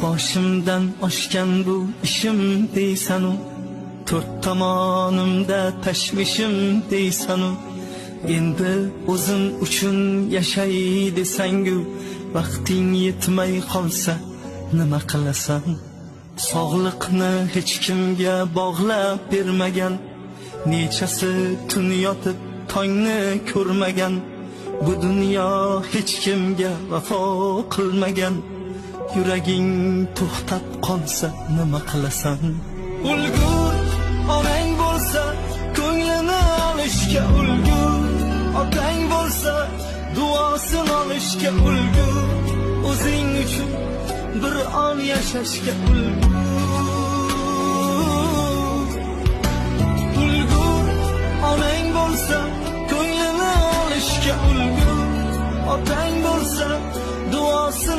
boshimdan oshgan bu ishim deysanu, to'rt tomonimda tashvishim deysanu, endi o'zim uchun yashay desangu, vaqting yetmay qolsa nima qilasan? Sog'liqni hech kimga bog'lab bermagan, nechasi tun yotib tongni ko'rmagan, bu dunyo hech kimga vafo qilmagan, yuraging to'xtab qolsa nima qilasan? Ulgur onang bo'lsa ko'nglini olishga ulgur, otang bo'lsa duosini olishga ulgur, o'zing uchun bir on yashashga ulgur. Ulgur onang bo'lsa ko'nglini olishga ulgur, otang bo'lsa duosini